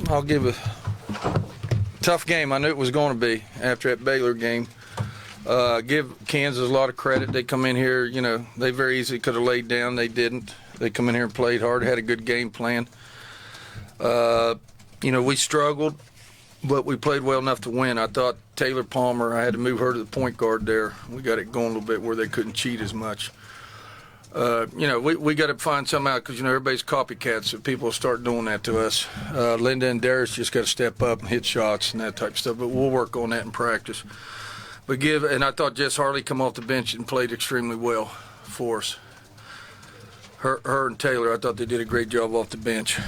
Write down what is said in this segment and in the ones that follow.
I'll give a tough game. I knew it was going to be after that Baylor game. Give Kansas a lot of credit. They come in here, they very easily could have laid down. They didn't. They come in here and played hard, had a good game plan. We struggled, but we played well enough to win. I thought Taylor Palmer, I had to move her to the point guard there. We got it going a little bit where they couldn't cheat as much. We got to find something out because, everybody's copycats, so people will start doing that to us. Linda and Darius just got to step up and hit shots and that type of stuff, but we'll work on that in practice. And I thought Jess Harley come off the bench and played extremely well for us. Her and Taylor, I thought they did a great job off the bench.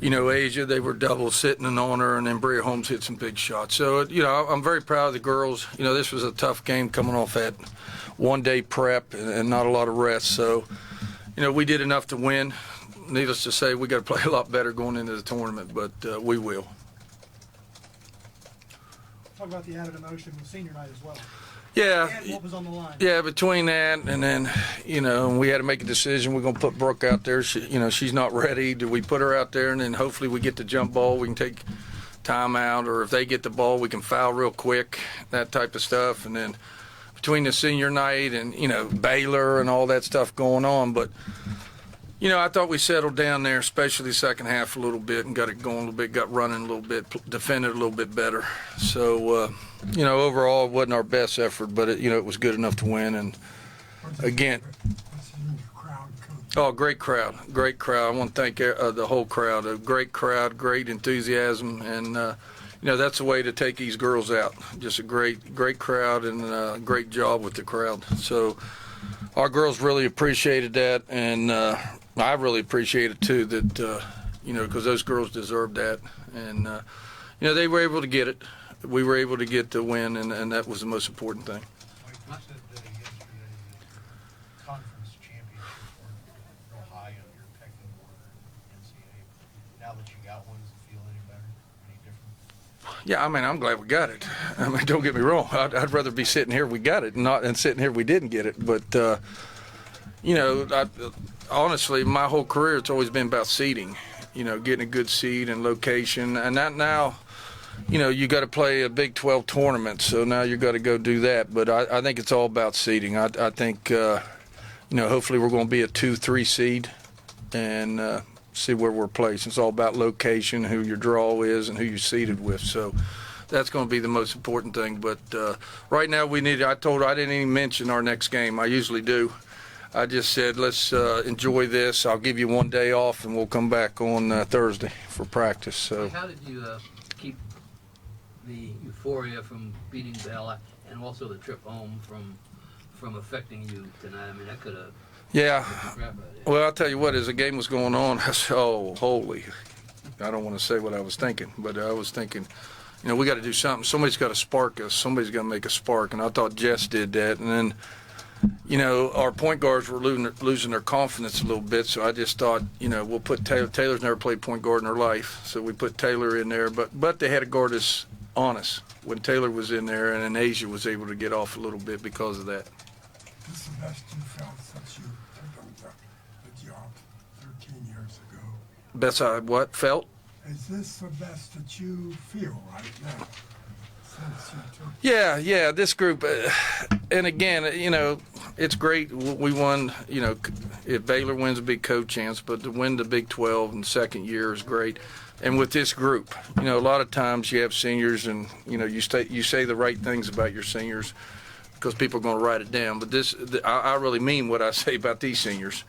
Asia, they were double sitting on her, and then Bria Holmes hit some big shots. So, I'm very proud of the girls. This was a tough game coming off that one-day prep and not a lot of rest. So, we did enough to win. Needless to say, we got to play a lot better going into the tournament, but we will. Talk about the added emotion with senior night as well. Yeah. And what was on the line. Yeah, between that and then, we had to make a decision. We're going to put Brooke out there. She's not ready. Do we put her out there and then hopefully we get the jump ball? We can take time out, or if they get the ball, we can foul real quick, that type of stuff. And then between the senior night and, Baylor and all that stuff going on. But, I thought we settled down there, especially the second half a little bit, and got it going a little bit, got running a little bit, defended a little bit better. So, overall, it wasn't our best effort, but, it was good enough to win. And, again, great crowd. I want to thank the whole crowd. A great crowd, great enthusiasm, and, that's the way to take these girls out. Just a great crowd and a great job with the crowd. So our girls really appreciated that, and I really appreciate it too, that, because those girls deserved that. And, they were able to get it. We were able to get the win, and that was the most important thing. Mike, you said yesterday that conference championships weren't real high on your pecking order in NCAA. Now that you got one, does it feel any better, any different? Yeah, I'm glad we got it. Don't get me wrong. I'd rather be sitting here we got it and sitting here we didn't get it. But, honestly, my whole career, it's always been about seeding, getting a good seed and location. And that now, you got to play a Big 12 tournament, so now you got to go do that. But I think it's all about seeding. I think, hopefully we're going to be a 2-3 seed and see where we're placed. It's all about location, who your draw is, and who you're seeded with. So that's going to be the most important thing. But right now I didn't even mention our next game. I usually do. I just said, let's enjoy this. I'll give you one day off, and we'll come back on Thursday for practice. So, how did you keep the euphoria from beating Bell and also the trip home from affecting you tonight? I mean, that could have. Yeah. Well, I'll tell you what, as the game was going on, I said, oh, holy. I don't want to say what I was thinking, but I was thinking, we got to do something. Somebody's got to spark us. Somebody's got to make a spark. And I thought Jess did that. And then, our point guards were losing their confidence a little bit, so I just thought, we'll put Taylor. Taylor's never played point guard in her life, so we put Taylor in there. But they had to guard us on us when Taylor was in there, and then Asia was able to get off a little bit because of that. This is the best you felt since you took on the job 13 years ago. Best I felt? Is this the best that you feel right now? Yeah, this group, and again, it's great. We won, if Baylor wins a big co-chance, but to win the Big 12 in the second year is great. And with this group, a lot of times you have seniors and, you say the right things about your seniors because people are going to write it down. But I really mean what I say about these seniors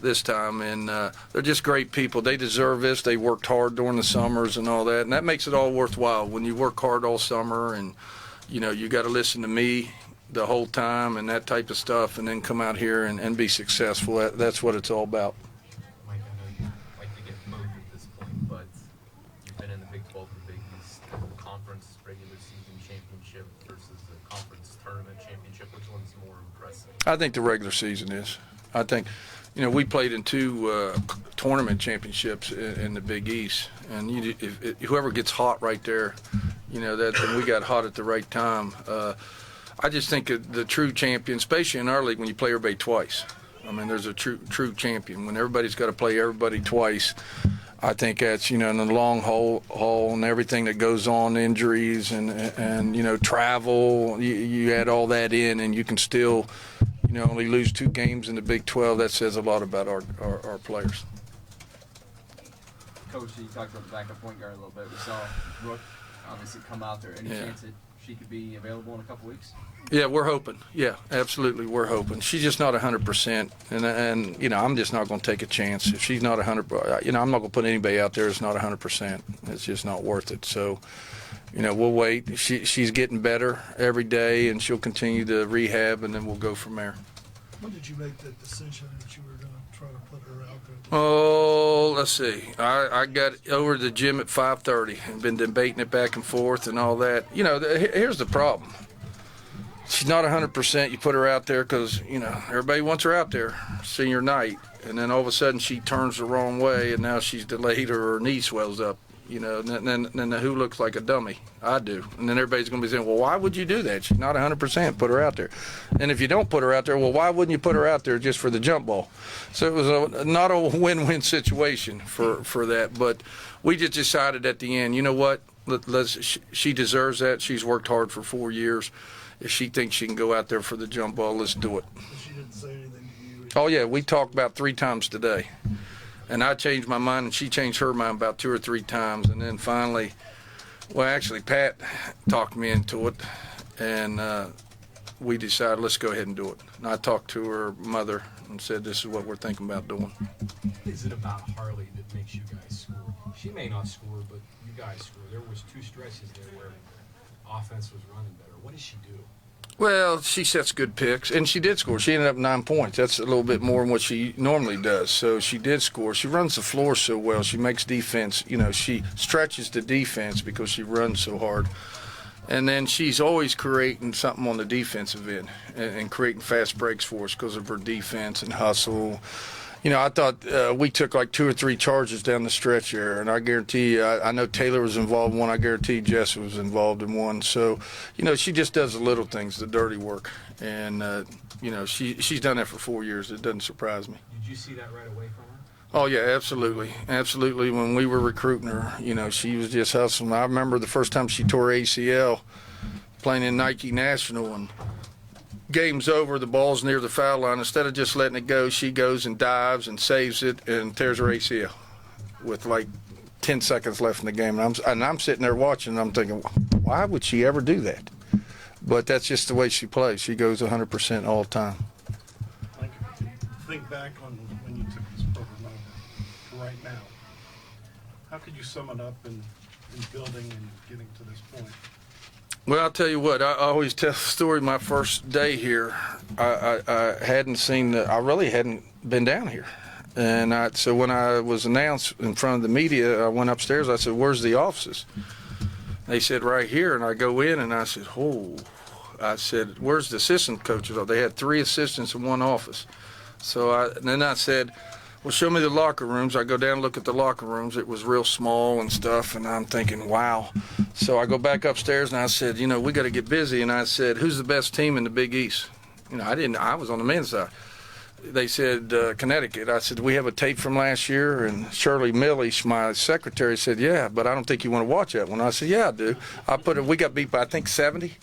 this time, and they're just great people. They deserve this. They worked hard during the summers and all that, and that makes it all worthwhile when you work hard all summer and you got to listen to me the whole time and that type of stuff, and then come out here and be successful. That's what it's all about. Mike, I know you like to get moved at this point, but you've been in the Big 12, the Big East, conference regular season championship versus the conference tournament championship. Which one's more impressive? I think the regular season is. I think we played in two tournament championships in the Big East, and whoever gets hot right there, and we got hot at the right time. I just think the true champion, especially in our league, when you play everybody twice. I mean, there's a true champion. When everybody's got to play everybody twice, I think that's, in the long haul and everything that goes on, injuries and travel, you add all that in and you can still, only lose 2 games in the Big 12. That says a lot about our players. Coach, you talked about the backup point guard a little bit. We saw Rook obviously come out there. Any chance that she could be available in a couple weeks? Yeah, we're hoping. Yeah, absolutely, we're hoping. She's just not 100%, and I'm just not going to take a chance. If she's not 100, I'm not going to put anybody out there that's not 100%. It's just not worth it. So, we'll wait. She's getting better every day, and she'll continue to rehab, and then we'll go from there. When did you make that decision that you were going to try to put her out there? Oh, let's see. I got over to the gym at 5:30 and been debating it back and forth and all that. Here's the problem. She's not 100%. You put her out there because, everybody wants her out there senior night. And then all of a sudden she turns the wrong way and now she's delayed or her knee swells up. And then who looks like a dummy? I do. And then everybody's going to be saying, well, why would you do that? She's not 100%. Put her out there. And if you don't put her out there, well, why wouldn't you put her out there just for the jump ball? So it was not a win-win situation for that. But we just decided at the end, you know what? She deserves that. She's worked hard for 4 years. If she thinks she can go out there for the jump ball, let's do it. She didn't say anything to you? Oh, yeah. We talked about 3 times today. And I changed my mind, and she changed her mind about 2 or 3 times. And then finally, actually, Pat talked me into it, and we decided, let's go ahead and do it. And I talked to her mother and said, this is what we're thinking about doing. Is it about Harley that makes you guys score? She may not score, but you guys score. There was 2 stretches there where offense was running better. What does she do? Well, she sets good picks, and she did score. She ended up 9 points. That's a little bit more than what she normally does. So she did score. She runs the floor so well. She makes defense. She stretches the defense because she runs so hard. And then she's always creating something on the defensive end and creating fast breaks for us because of her defense and hustle. I thought we took like 2 or 3 charges down the stretch there, and I guarantee you, I know Taylor was involved in one. I guarantee Jess was involved in one. So, she just does the little things, the dirty work, and she's done that for 4 years. It doesn't surprise me. Did you see that right away from her? Oh yeah, absolutely. When we were recruiting her, she was just hustling. I remember the first time she tore ACL playing in Nike National, and game's over, the ball's near the foul line. Instead of just letting it go, she goes and dives and saves it and tears her ACL with like 10 seconds left in the game. And I'm sitting there watching, and I'm thinking, why would she ever do that? But that's just the way she plays. She goes 100% all the time. Like, think back on when you took this program over to right now. How could you sum it up in building and getting to this point? Well, I'll tell you what, I always tell the story. My first day here, I really hadn't been down here. And so when I was announced in front of the media, I went upstairs. I said, where's the offices? They said, right here. And I go in, and I said, I said, where's the assistant coaches? They had 3 assistants in one office. So then I said, well, show me the locker rooms. I go down and look at the locker rooms. It was real small and stuff, and I'm thinking, wow. So I go back upstairs, and I said, we got to get busy. And I said, who's the best team in the Big East? I was on the men's side. They said, Connecticut. I said, do we have a tape from last year? And Shirley Millie, my secretary, said, yeah, but I don't think you want to watch that one. I said, yeah, I do. We got beat by, I think, 70.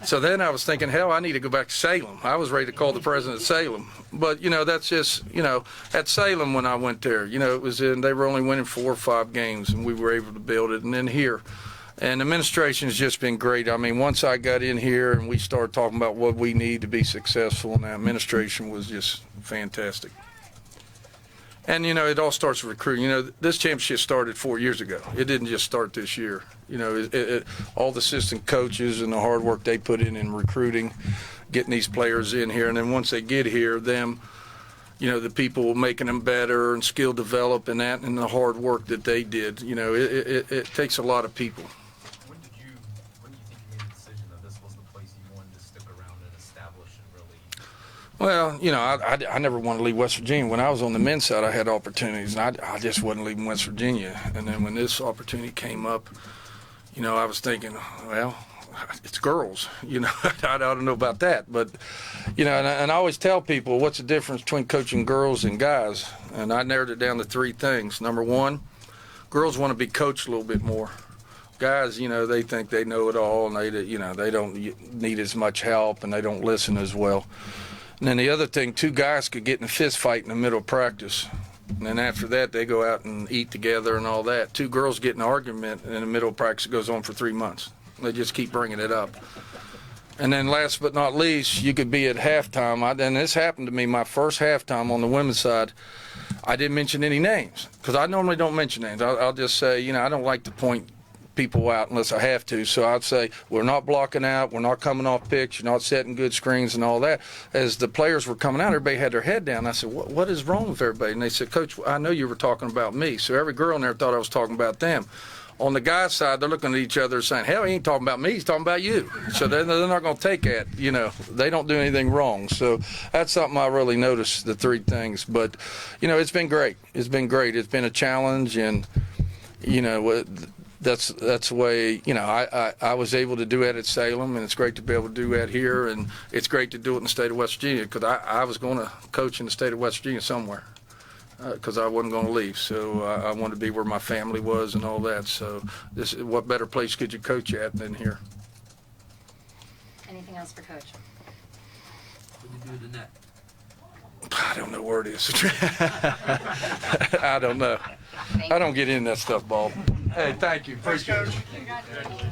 So then I was thinking, hell, I need to go back to Salem. I was ready to call the president of Salem. But, that's just, at Salem when I went there, it was they were only winning 4 or 5 games, and we were able to build it. And then here. And administration has just been great. I mean, once I got in here and we started talking about what we need to be successful, and the administration was just fantastic. And, it all starts with recruiting. This championship started 4 years ago. It didn't just start this year. All the assistant coaches and the hard work they put in recruiting, getting these players in here. And then once they get here, the people making them better and skill develop and that and the hard work that they did. It takes a lot of people. When do you think you made the decision that this was the place you wanted to stick around and establish and really? Well, I never wanted to leave West Virginia. When I was on the men's side, I had opportunities, and I just wasn't leaving West Virginia. And then when this opportunity came up, I was thinking, well, it's girls, I don't know about that. But, and I always tell people, what's the difference between coaching girls and guys? And I narrowed it down to 3 things. Number 1, girls want to be coached a little bit more. Guys, you know, they think they know it all, and they don't need as much help, and they don't listen as well. And then the other thing, 2 guys could get in a fist fight in the middle of practice. And then after that, they go out and eat together and all that. 2 girls get in an argument in the middle of practice. It goes on for 3 months. They just keep bringing it up. And then last but not least, you could be at halftime. And this happened to me my first halftime on the women's side. I didn't mention any names because I normally don't mention names. I'll just say, you know, I don't like to point people out unless I have to. So I'd say, we're not blocking out, we're not coming off pitch, you're not setting good screens and all that. As the players were coming out, everybody had their head down. I said, what is wrong with everybody? And they said, Coach, I know you were talking about me. So every girl in there thought I was talking about them. On the guy's side, they're looking at each other saying, hell, he ain't talking about me, he's talking about you. So they're not going to take that, you know. They don't do anything wrong. So that's something I really noticed, the 3 things. But, you know, it's been great. It's been great. It's been a challenge, and, you know, that's the way, you know, I was able to do that at Salem, and it's great to be able to do that here, and it's great to do it in the state of West Virginia, because I was going to coach in the state of West Virginia somewhere, because I wasn't going to leave. So I wanted to be where my family was and all that. So what better place could you coach at than here? Anything else for Coach? What do you do with the net? I don't know where it is. I don't know. I don't get into that stuff, Bob. Hey, thank you. Appreciate it. Congratulations.